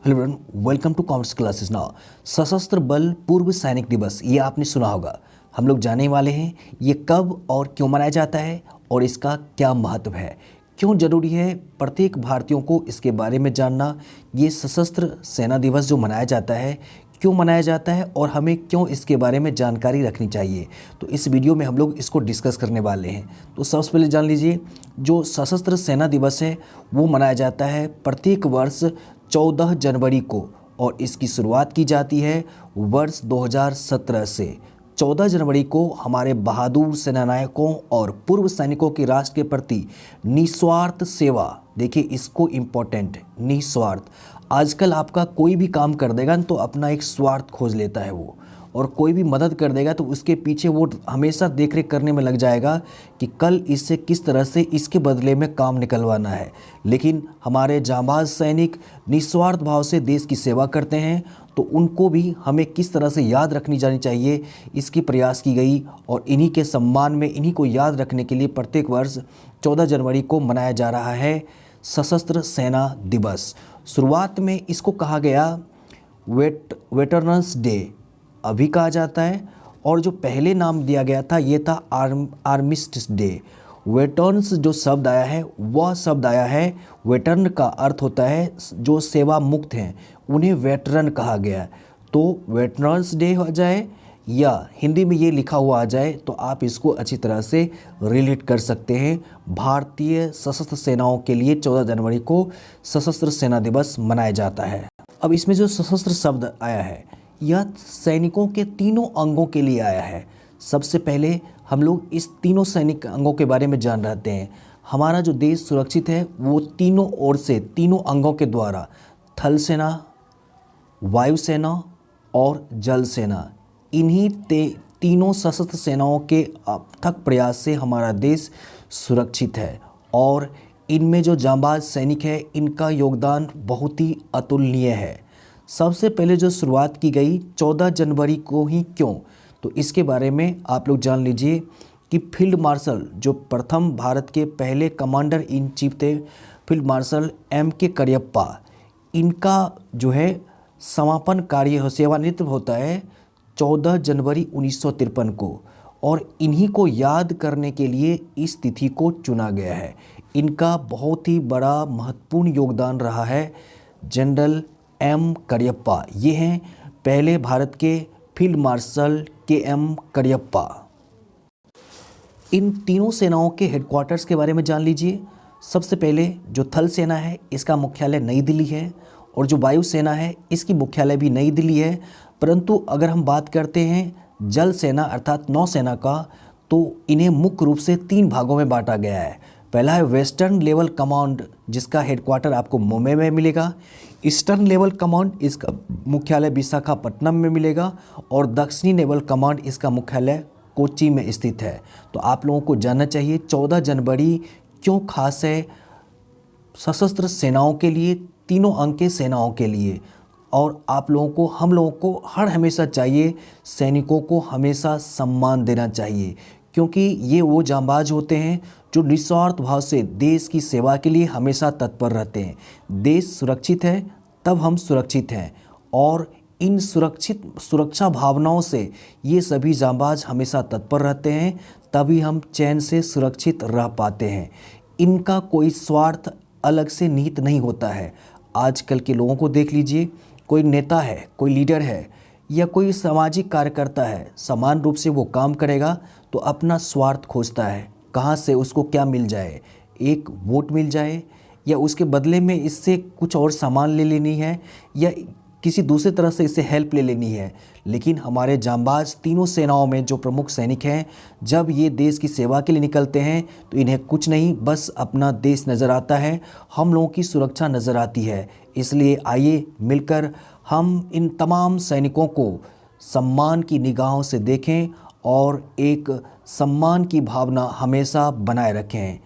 Hello everyone, welcome to commerce classes. Now सशस्त्र बल पूर्व सैनिक दिवस, ये आपने सुना होगा। हम लोग जानने वाले हैं ये कब और क्यों मनाया जाता है और इसका क्या महत्व है, क्यों जरूरी है प्रत्येक भारतीयों को इसके बारे में जानना। ये सशस्त्र सेना दिवस जो मनाया जाता है, क्यों मनाया जाता है और हमें क्यों इसके बारे में जानकारी रखनी चाहिए, तो इस वीडियो में हम लोग इसको डिस्कस करने वाले हैं। तो सबसे पहले जान लीजिए, जो सशस्त्र सेना दिवस है वो मनाया जाता है प्रत्येक वर्ष 14 जनवरी को, और इसकी शुरुआत की जाती है वर्ष 2017 से। 14 जनवरी को हमारे बहादुर सेनानायकों और पूर्व सैनिकों के राष्ट्र के प्रति निस्वार्थ सेवा, देखिए इसको इम्पोर्टेंट, निस्वार्थ। आजकल आपका कोई भी काम कर देगा तो अपना एक स्वार्थ खोज लेता है वो, और कोई भी मदद कर देगा तो उसके पीछे वो हमेशा देख रेख करने में लग जाएगा कि कल इससे किस तरह से इसके बदले में काम निकलवाना है। लेकिन हमारे जांबाज सैनिक निस्वार्थ भाव से देश की सेवा करते हैं, तो उनको भी हमें किस तरह से याद रखनी जानी चाहिए, इसकी प्रयास की गई। और इन्हीं के सम्मान में, इन्हीं को याद रखने के लिए प्रत्येक वर्ष 14 जनवरी को मनाया जा रहा है सशस्त्र सेना दिवस। शुरुआत में इसको कहा गया वेटरन्स डे अभी कहा जाता है, और जो पहले नाम दिया गया था ये था आर्मिस्टिस डे। वेटर्न्स जो शब्द आया है, वह शब्द आया है, वेटर्न का अर्थ होता है जो सेवा मुक्त हैं, उन्हें वेटरन कहा गया। तो वेटरन्स डे हो जाए या हिंदी में ये लिखा हुआ आ जाए तो आप इसको अच्छी तरह से रिलेट कर सकते हैं। भारतीय सशस्त्र सेनाओं के लिए 14 जनवरी को सशस्त्र सेना दिवस मनाया जाता है। अब इसमें जो सशस्त्र शब्द आया है, यह सैनिकों के तीनों अंगों के लिए आया है। सबसे पहले हम लोग इस तीनों सैनिक अंगों के बारे में जान रहते हैं। हमारा जो देश सुरक्षित है वो तीनों ओर से, तीनों अंगों के द्वारा, थल सेना, वायुसेना और जल सेना, इन्हीं तीनों सशस्त्र सेनाओं के अथक प्रयास से हमारा देश सुरक्षित है। और इनमें जो जांबाज सैनिक है, इनका योगदान बहुत ही अतुलनीय है। सबसे पहले जो शुरुआत की गई 14 जनवरी को ही क्यों, तो इसके बारे में आप लोग जान लीजिए कि फील्ड मार्शल, जो प्रथम भारत के पहले कमांडर इन चीफ थे, फील्ड मार्शल M.K. करियप्पा, इनका जो है समापन कार्य सेवानिवृत्त होता है 14 जनवरी 1953 को, और इन्हीं को याद करने के लिए इस तिथि को चुना गया है। इनका बहुत ही बड़ा महत्वपूर्ण योगदान रहा है। General M. करियप्पा, ये हैं पहले भारत के फील्ड मार्शल K.M. करियप्पा। इन तीनों सेनाओं के हेडक्वार्टर्स के बारे में जान लीजिए। सबसे पहले जो थल सेना है, इसका मुख्यालय नई दिल्ली है, और जो वायु सेना है इसकी मुख्यालय भी नई दिल्ली है। परंतु अगर हम बात करते हैं जल सेना अर्थात नौसेना का, तो इन्हें मुख्य रूप से 3 भागों में बांटा गया है। पहला है वेस्टर्न लेवल कमांड, जिसका हेडक्वार्टर आपको मुंबई में मिलेगा। ईस्टर्न लेवल कमांड, इसका मुख्यालय विशाखापट्टनम में मिलेगा। और दक्षिणी लेवल कमांड, इसका मुख्यालय कोच्चि में स्थित है। तो आप लोगों को जानना चाहिए 14 जनवरी क्यों खास है सशस्त्र सेनाओं के लिए, तीनों अंग के सेनाओं के लिए। और आप लोगों को, हम लोगों को हर हमेशा चाहिए, सैनिकों को हमेशा सम्मान देना चाहिए, क्योंकि ये वो जांबाज होते हैं जो निस्वार्थ भाव से देश की सेवा के लिए हमेशा तत्पर रहते हैं। देश सुरक्षित है तब हम सुरक्षित हैं, और इन सुरक्षा भावनाओं से ये सभी जांबाज हमेशा तत्पर रहते हैं, तभी हम चैन से सुरक्षित रह पाते हैं। इनका कोई स्वार्थ अलग से निहित नहीं होता है। आजकल के लोगों को देख लीजिए, कोई नेता है, कोई लीडर है या कोई सामाजिक कार्यकर्ता है, समान रूप से वो काम करेगा तो अपना स्वार्थ खोजता है, कहाँ से उसको क्या मिल जाए, एक वोट मिल जाए, या उसके बदले में इससे कुछ और सामान ले लेनी है, या किसी दूसरे तरह से इससे हेल्प ले लेनी है। लेकिन हमारे जांबाज तीनों सेनाओं में जो प्रमुख सैनिक हैं, जब ये देश की सेवा के लिए निकलते हैं तो इन्हें कुछ नहीं, बस अपना देश नज़र आता है, हम लोगों की सुरक्षा नज़र आती है। इसलिए आइए मिलकर हम इन तमाम सैनिकों को सम्मान की निगाहों से देखें और एक सम्मान की भावना हमेशा बनाए रखें।